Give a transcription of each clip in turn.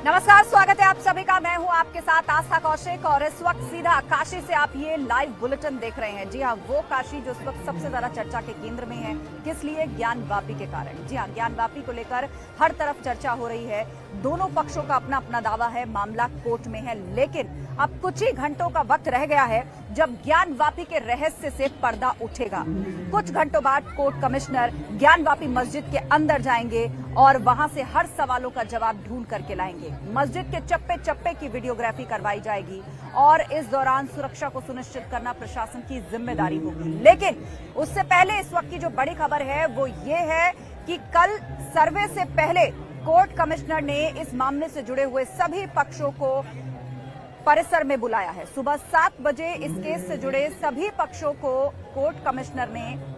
नमस्कार, स्वागत है आप सभी का। मैं हूं आपके साथ आस्था कौशिक और इस वक्त सीधा काशी से आप ये लाइव बुलेटिन देख रहे हैं। जी हां, वो काशी जो इस वक्त सबसे ज्यादा चर्चा के केंद्र में है। किस लिए? ज्ञानवापी के कारण। जी हां, ज्ञानवापी को लेकर हर तरफ चर्चा हो रही है। दोनों पक्षों का अपना अपना दावा है, मामला कोर्ट में है, लेकिन अब कुछ ही घंटों का वक्त रह गया है जब ज्ञानवापी के रहस्य से पर्दा उठेगा। कुछ घंटों बाद कोर्ट कमिश्नर ज्ञानवापी मस्जिद के अंदर जाएंगे और वहां से हर सवालों का जवाब ढूंढ करके लाएंगे। मस्जिद के चप्पे चप्पे की वीडियोग्राफी करवाई जाएगी और इस दौरान सुरक्षा को सुनिश्चित करना प्रशासन की जिम्मेदारी होगी। लेकिन उससे पहले इस वक्त की जो बड़ी खबर है वो ये है कि कल सर्वे से पहले कोर्ट कमिश्नर ने इस मामले से जुड़े हुए सभी पक्षों को परिसर में बुलाया है। सुबह 7 बजे इस केस से जुड़े सभी पक्षों को कोर्ट कमिश्नर ने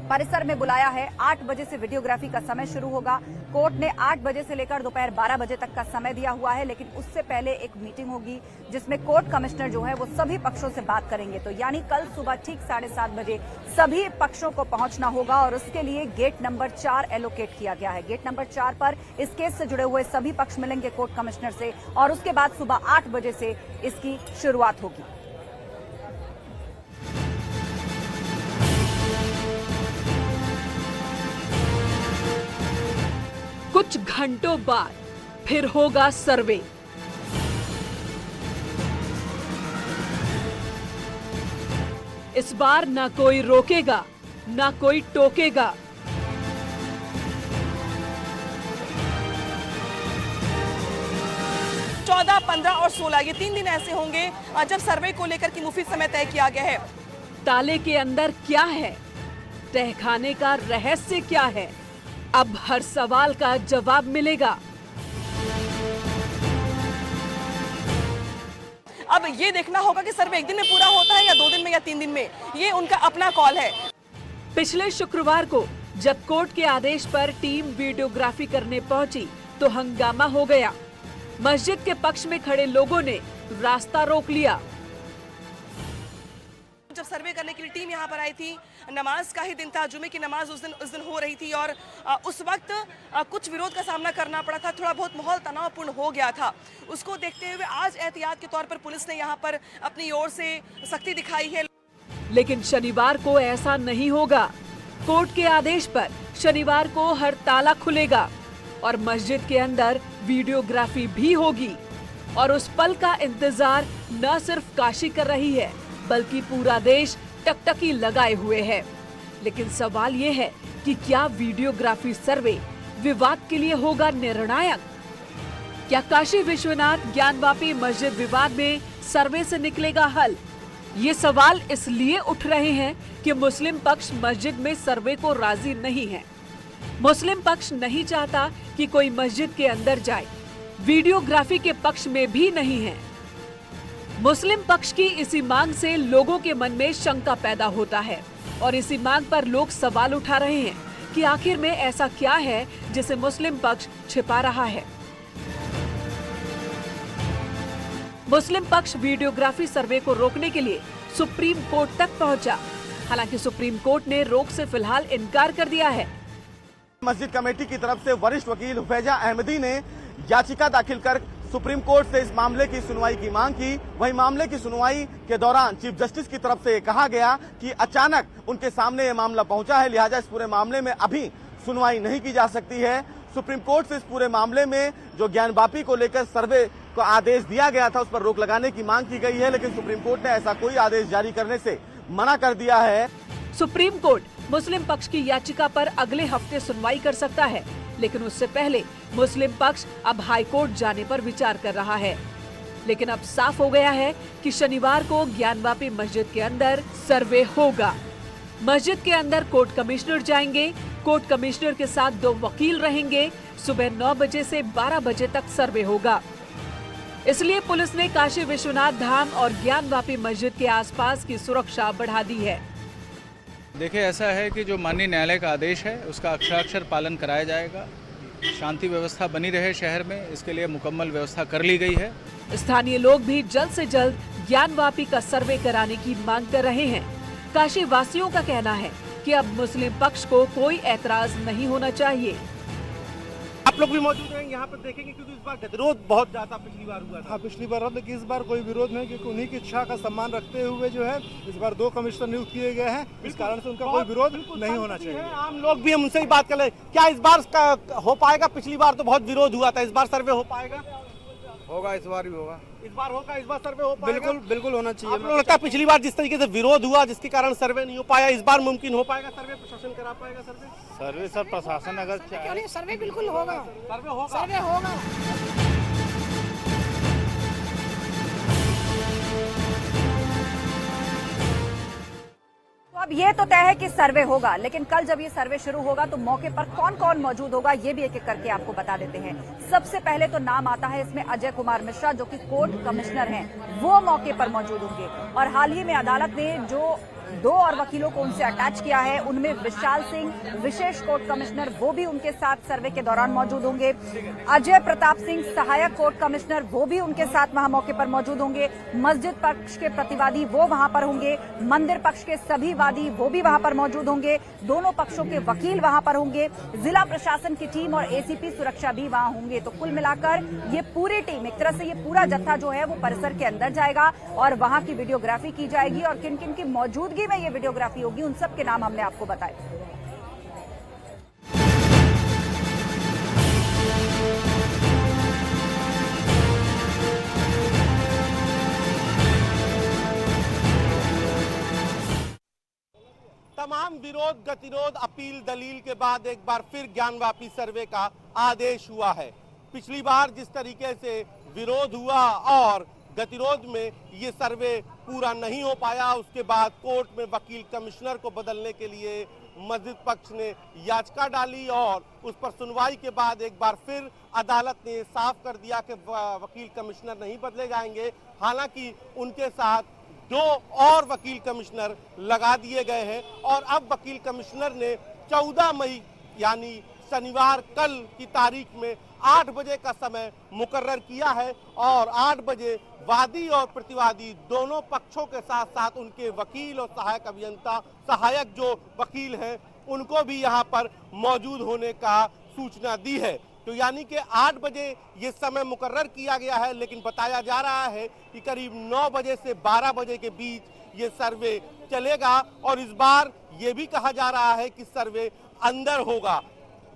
परिसर में बुलाया है। 8 बजे से वीडियोग्राफी का समय शुरू होगा। कोर्ट ने 8 बजे से लेकर दोपहर 12 बजे तक का समय दिया हुआ है, लेकिन उससे पहले एक मीटिंग होगी जिसमें कोर्ट कमिश्नर जो है वो सभी पक्षों से बात करेंगे। तो यानी कल सुबह ठीक 7:30 बजे सभी पक्षों को पहुंचना होगा और उसके लिए गेट नंबर 4 एलोकेट किया गया है। गेट नंबर 4 पर इस केस से जुड़े हुए सभी पक्ष मिलेंगे कोर्ट कमिश्नर से और उसके बाद सुबह 8 बजे से इसकी शुरुआत होगी। कुछ घंटों बाद फिर होगा सर्वे। इस बार ना कोई रोकेगा ना कोई टोकेगा। चौदह, 15 और 16 ये 3 दिन ऐसे होंगे जब सर्वे को लेकर के मुफीद समय तय किया गया है। ताले के अंदर क्या है? तहखाने का रहस्य क्या है? अब हर सवाल का जवाब मिलेगा। अब ये देखना होगा कि सर्वे 1 दिन में पूरा होता है या 2 दिन में या 3 दिन में, ये उनका अपना कॉल है। पिछले शुक्रवार को जब कोर्ट के आदेश पर टीम वीडियोग्राफी करने पहुंची तो हंगामा हो गया। मस्जिद के पक्ष में खड़े लोगों ने रास्ता रोक लिया। जब सर्वे करने के लिए टीम यहाँ पर आई थी, नमाज का ही दिन था, जुमे की नमाज उस दिन हो रही थी और उस वक्त कुछ विरोध का सामना करना पड़ा था। थोड़ा बहुत माहौल तनावपूर्ण हो गया था। उसको देखते हुए आज एहतियात के तौर पर पुलिस ने यहाँ पर अपनी ओर से सख्ती दिखाई है। लेकिन शनिवार को ऐसा नहीं होगा। कोर्ट के आदेश पर शनिवार को हर ताला खुलेगा और मस्जिद के अंदर वीडियोग्राफी भी होगी। और उस पल का इंतजार न सिर्फ काशी कर रही है बल्कि पूरा देश टकटकी लगाए हुए है। लेकिन सवाल ये है कि क्या वीडियोग्राफी सर्वे विवाद के लिए होगा निर्णायक? क्या काशी विश्वनाथ ज्ञानवापी मस्जिद विवाद में सर्वे से निकलेगा हल? ये सवाल इसलिए उठ रहे हैं कि मुस्लिम पक्ष मस्जिद में सर्वे को राजी नहीं है। मुस्लिम पक्ष नहीं चाहता कि कोई मस्जिद के अंदर जाए। वीडियोग्राफी के पक्ष में भी नहीं है। मुस्लिम पक्ष की इसी मांग से लोगों के मन में शंका पैदा होता है और इसी मांग पर लोग सवाल उठा रहे हैं कि आखिर में ऐसा क्या है जिसे मुस्लिम पक्ष छिपा रहा है। मुस्लिम पक्ष वीडियोग्राफी सर्वे को रोकने के लिए सुप्रीम कोर्ट तक पहुंचा। हालांकि सुप्रीम कोर्ट ने रोक से फिलहाल इनकार कर दिया है। मस्जिद कमेटी की तरफ से वरिष्ठ वकील हुफैजा अहमदी ने याचिका दाखिल कर सुप्रीम कोर्ट से इस मामले की सुनवाई की मांग की। वहीं मामले की सुनवाई के दौरान चीफ जस्टिस की तरफ से कहा गया कि अचानक उनके सामने ये मामला पहुंचा है, लिहाजा इस पूरे मामले में अभी सुनवाई नहीं की जा सकती है। सुप्रीम कोर्ट से इस पूरे मामले में जो ज्ञानवापी को लेकर सर्वे को आदेश दिया गया था उस पर रोक लगाने की मांग की गई है, लेकिन सुप्रीम कोर्ट ने ऐसा कोई आदेश जारी करने से मना कर दिया है। सुप्रीम कोर्ट मुस्लिम पक्ष की याचिका पर अगले हफ्ते सुनवाई कर सकता है, लेकिन उससे पहले मुस्लिम पक्ष अब हाई कोर्ट जाने पर विचार कर रहा है। लेकिन अब साफ हो गया है कि शनिवार को ज्ञानवापी मस्जिद के अंदर सर्वे होगा। मस्जिद के अंदर कोर्ट कमिश्नर जाएंगे। कोर्ट कमिश्नर के साथ 2 वकील रहेंगे। सुबह 9 बजे से 12 बजे तक सर्वे होगा। इसलिए पुलिस ने काशी विश्वनाथ धाम और ज्ञानवापी मस्जिद के आसपास की सुरक्षा बढ़ा दी है। देखिए, ऐसा है कि जो माननीय न्यायालय का आदेश है उसका अक्षराक्षर पालन कराया जाएगा। शांति व्यवस्था बनी रहे शहर में, इसके लिए मुकम्मल व्यवस्था कर ली गई है। स्थानीय लोग भी जल्द से जल्द ज्ञानवापी का सर्वे कराने की मांग कर रहे हैं। काशी वासियों का कहना है कि अब मुस्लिम पक्ष को कोई ऐतराज नहीं होना चाहिए। आप लोग भी मौजूद हैं यहाँ पर देखेंगे, क्योंकि इस बार गतिरोध बहुत ज्यादा पिछली बार हुआ था। हाँ, पिछली बार लेकिन इस बार कोई विरोध नहीं, क्योंकि उन्हीं की इच्छा का सम्मान रखते हुए जो है इस बार 2 कमिश्नर नियुक्त किए गए हैं। इस कारण से उनका कोई विरोध नहीं होना चाहिए। आम लोग भी हम उनसे ही बात कर ले, क्या इस बार हो पाएगा? पिछली बार तो बहुत विरोध हुआ था, इस बार सर्वे हो पाएगा? होगा, इस बार भी होगा। इस बार होगा, इस बार सर्वे हो पाएगा? बिल्कुल बिल्कुल होना चाहिए। आप लोग लगता है पिछली बार जिस तरीके से विरोध हुआ, जिसके कारण सर्वे नहीं हो पाया, इस बार मुमकिन हो पाएगा सर्वे? प्रशासन करा पाएगा सर्वे? सर्वे सर प्रशासन अगर क्यों नहीं, सर्वे बिल्कुल होगा, सर्वे होगा, सर्वे होगा। तो अब ये तो तय है कि सर्वे होगा, लेकिन कल जब ये सर्वे शुरू होगा तो मौके पर कौन कौन मौजूद होगा ये भी एक एक करके आपको बता देते हैं। सबसे पहले तो नाम आता है इसमें अजय कुमार मिश्रा, जो कि कोर्ट कमिश्नर हैं, वो मौके पर मौजूद होंगे। और हाल ही में अदालत ने जो 2 और वकीलों को उनसे अटैच किया है, उनमें विशाल सिंह विशेष कोर्ट कमिश्नर, वो भी उनके साथ सर्वे के दौरान मौजूद होंगे। अजय प्रताप सिंह सहायक कोर्ट कमिश्नर, वो भी उनके साथ वहां मौके पर मौजूद होंगे। मस्जिद पक्ष के प्रतिवादी वो वहां पर होंगे। मंदिर पक्ष के सभी वादी वो भी वहां पर मौजूद होंगे। दोनों पक्षों के वकील वहां पर होंगे। जिला प्रशासन की टीम और एसीपी सुरक्षा भी वहां होंगे। तो कुल मिलाकर ये पूरी टीम, एक तरह से ये पूरा जत्था जो है वो परिसर के अंदर जाएगा और वहां की वीडियोग्राफी की जाएगी। और किन किन की मौजूदगी में ये वीडियोग्राफी होगी, उन सब के नाम हमने आपको बताए। तमाम विरोध, गतिरोध, अपील, दलील के बाद एक बार फिर ज्ञानवापी सर्वे का आदेश हुआ है। पिछली बार जिस तरीके से विरोध हुआ और गतिरोध में ये सर्वे पूरा नहीं हो पाया, उसके बाद कोर्ट में वकील कमिश्नर को बदलने के लिए मस्जिद पक्ष ने याचिका डाली और उस पर सुनवाई के बाद एक बार फिर अदालत ने साफ कर दिया कि वकील कमिश्नर नहीं बदले जाएंगे। हालांकि उनके साथ 2 और वकील कमिश्नर लगा दिए गए हैं और अब वकील कमिश्नर ने 14 मई यानी शनिवार कल की तारीख में 8 बजे का समय मुकर्रर किया है और 8 बजे वादी और प्रतिवादी दोनों पक्षों के साथ साथ उनके वकील और सहायक अभियंता, सहायक जो वकील हैं, उनको भी यहां पर मौजूद होने का सूचना दी है। तो यानी कि 8 बजे ये समय मुकर्रर किया गया है, लेकिन बताया जा रहा है कि करीब 9 बजे से 12 बजे के बीच ये सर्वे चलेगा। और इस बार ये भी कहा जा रहा है कि सर्वे अंदर होगा।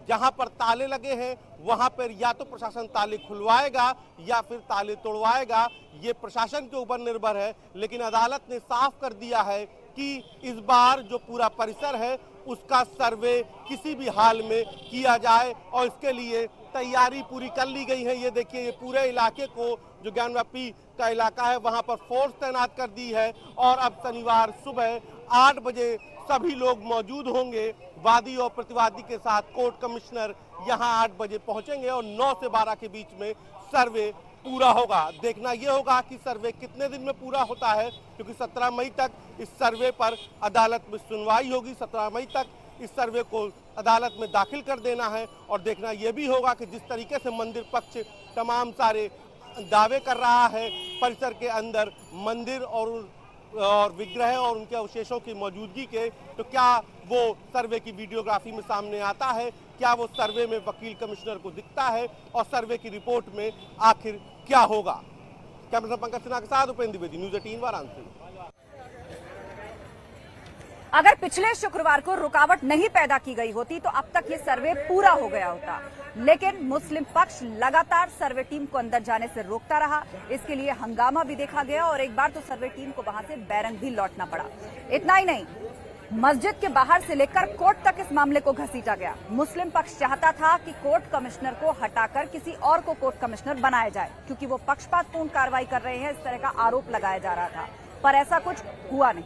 जहां पर ताले लगे हैं वहां पर या तो प्रशासन ताले खुलवाएगा या फिर ताले तोड़वाएगा, ये प्रशासन के ऊपर निर्भर है। लेकिन अदालत ने साफ कर दिया है कि इस बार जो पूरा परिसर है उसका सर्वे किसी भी हाल में किया जाए और इसके लिए तैयारी पूरी कर ली गई है। ये देखिए, ये पूरे इलाके को, जो ज्ञानवापी का इलाका है, वहां पर फोर्स तैनात कर दी है और अब शनिवार सुबह 8 बजे सभी लोग मौजूद होंगे। वादी और प्रतिवादी के साथ कोर्ट कमिश्नर यहां 8 बजे पहुंचेंगे और 9 से 12 के बीच में सर्वे पूरा होगा। देखना यह होगा कि सर्वे कितने दिन में पूरा होता है, क्योंकि 17 मई तक इस सर्वे पर अदालत में सुनवाई होगी। 17 मई तक इस सर्वे को अदालत में दाखिल कर देना है और देखना यह भी होगा कि जिस तरीके से मंदिर पक्ष तमाम सारे दावे कर रहा है परिसर के अंदर मंदिर और विग्रह और उनके अवशेषों की मौजूदगी के, तो क्या वो सर्वे की वीडियोग्राफी में सामने आता है, क्या वो सर्वे में वकील कमिश्नर को दिखता है और सर्वे की रिपोर्ट में आखिर क्या होगा। कैमरा पंकज सिन्हा के साथ उपेंद्र द्विवेदी, न्यूज़ 18 वाराणसी। अगर पिछले शुक्रवार को रुकावट नहीं पैदा की गई होती तो अब तक ये सर्वे पूरा हो गया होता, लेकिन मुस्लिम पक्ष लगातार सर्वे टीम को अंदर जाने से रोकता रहा। इसके लिए हंगामा भी देखा गया और एक बार तो सर्वे टीम को वहां से बैरंग भी लौटना पड़ा। इतना ही नहीं, मस्जिद के बाहर से लेकर कोर्ट तक इस मामले को घसीटा गया। मुस्लिम पक्ष चाहता था कि कोर्ट कमिश्नर को हटाकर किसी और को कोर्ट कमिश्नर बनाया जाए, क्योंकि वो पक्षपातपूर्ण कार्रवाई कर रहे हैं, इस तरह का आरोप लगाया जा रहा था, पर ऐसा कुछ हुआ नहीं।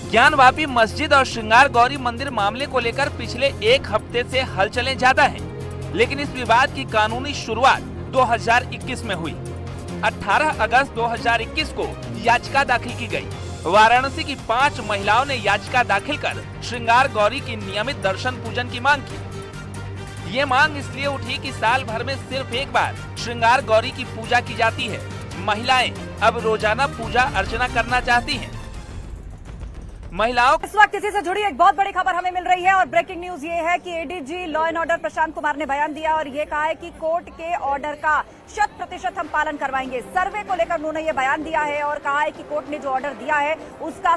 ज्ञानवापी मस्जिद और श्रृंगार गौरी मंदिर मामले को लेकर पिछले 1 हफ्ते से हलचलें ज्यादा हैं, लेकिन इस विवाद की कानूनी शुरुआत 2021 में हुई। 18 अगस्त 2021 को याचिका दाखिल की गई। वाराणसी की 5 महिलाओं ने याचिका दाखिल कर श्रृंगार गौरी की नियमित दर्शन पूजन की मांग की। ये मांग इसलिए उठी कि साल भर में सिर्फ एक बार श्रृंगार गौरी की पूजा की जाती है। महिलाएं अब रोजाना पूजा अर्चना करना चाहती हैं। महिलाओं इस वक्त इसी से जुड़ी एक बहुत बड़ी खबर हमें मिल रही है और ब्रेकिंग न्यूज ये है कि ADG law and order Prashant Kumar ने बयान दिया और ये कहा है कि कोर्ट के ऑर्डर का 100% हम पालन करवाएंगे। सर्वे को लेकर उन्होंने ये बयान दिया है और कहा है कि कोर्ट ने जो ऑर्डर दिया है उसका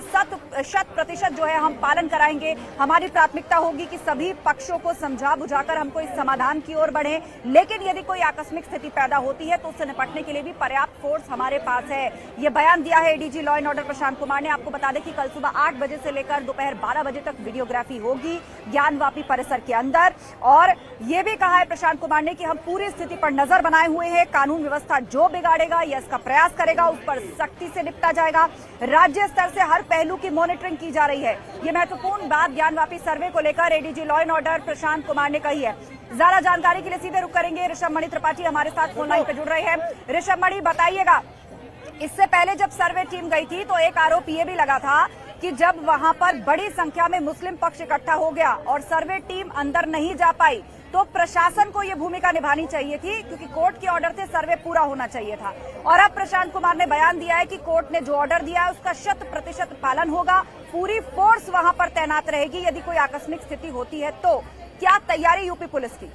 100% जो है हम पालन कराएंगे। हमारी प्राथमिकता होगी कि सभी पक्षों को समझा बुझाकर हमको इस समाधान की ओर बढ़े, लेकिन यदि कोई आकस्मिक स्थिति पैदा होती है तो उससे निपटने के लिए भी पर्याप्त फोर्स हमारे पास है। ये बयान दिया है ADG law and order Prashant Kumar ने। आपको बता दें कि कल सुबह 8 बजे से लेकर दोपहर 12 बजे तक वीडियोग्राफी होगी ज्ञानवापी परिसर के अंदर। और ये भी कहा है प्रशांत कुमार ने कि हम पूरी स्थिति पर नजर बनाए हुए हैं। कानून व्यवस्था जो बिगाड़ेगा या इसका प्रयास करेगा उस पर सख्ती से निपटा जाएगा। राज्य स्तर से हर पहलू की मॉनिटरिंग की जा रही है। ये महत्वपूर्ण बात ज्ञानवापी सर्वे को लेकर ADG law and order Prashant Kumar ने कही है। ज्यादा जानकारी के लिए सीधे रुक करेंगे ऋषभ मणि त्रिपाठी हमारे साथ फोन लाइन पर जुड़ रहे हैं। ऋषभ मणि, बताइएगा, इससे पहले जब सर्वे टीम गई थी तो एक आरोप ये भी लगा था कि जब वहां पर बड़ी संख्या में मुस्लिम पक्ष इकट्ठा हो गया और सर्वे टीम अंदर नहीं जा पाई तो प्रशासन को ये भूमिका निभानी चाहिए थी, क्योंकि कोर्ट के ऑर्डर से सर्वे पूरा होना चाहिए था। और अब प्रशांत कुमार ने बयान दिया है कि कोर्ट ने जो ऑर्डर दिया है उसका 100% पालन होगा। पूरी फोर्स वहां पर तैनात रहेगी यदि कोई आकस्मिक स्थिति होती है तो। क्या तैयारी यूपी पुलिस की?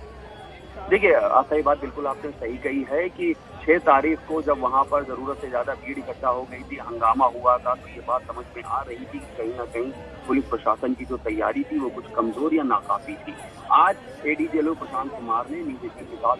देखिए, सही बात बिल्कुल आपने सही कही है कि 6 तारीख को जब वहां पर जरूरत से ज्यादा भीड़ इकट्ठा हो गई थी, हंगामा हुआ था, तो ये बात समझ में आ रही थी कि कहीं ना कहीं पुलिस प्रशासन की जो तैयारी थी वो कुछ कमजोर या नाकाफी थी। आज एडीजी लॉ प्रशांत कुमार ने नीचे के साथ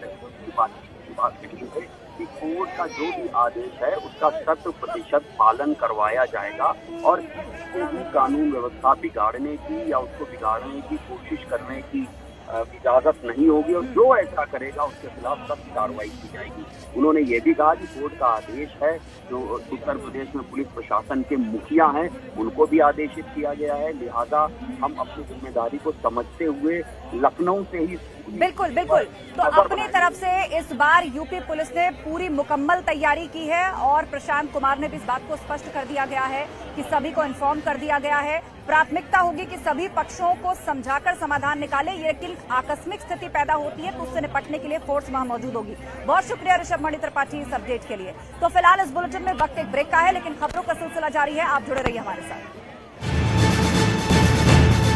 बात की है कि कोर्ट का जो भी आदेश है उसका 100% पालन करवाया जाएगा और किसी भी कानून व्यवस्था बिगाड़ने की या उसको बिगाड़ने की कोशिश करने की इजाजत नहीं होगी और जो ऐसा करेगा उसके खिलाफ सख्त कार्रवाई की जाएगी। उन्होंने ये भी कहा कि कोर्ट का आदेश है, जो उत्तर प्रदेश में पुलिस प्रशासन के मुखिया हैं उनको भी आदेशित किया गया है, लिहाजा हम अपनी जिम्मेदारी को समझते हुए लखनऊ से ही बिल्कुल तो अपनी तरफ से इस बार यूपी पुलिस ने पूरी मुकम्मल तैयारी की है और प्रशांत कुमार ने भी इस बात को स्पष्ट कर दिया गया है कि सभी को इन्फॉर्म कर दिया गया है। प्राथमिकता होगी कि सभी पक्षों को समझाकर समाधान निकाले, लेकिन आकस्मिक स्थिति पैदा होती है तो उससे निपटने के लिए फोर्स वहां मौजूद होगी। बहुत शुक्रिया ऋषभ मणि त्रिपाठी इस अपडेट के लिए। तो फिलहाल इस बुलेटिन में वक्त एक ब्रेक का है, लेकिन खबरों का सिलसिला जारी है। आप जुड़े रहिए हमारे साथ।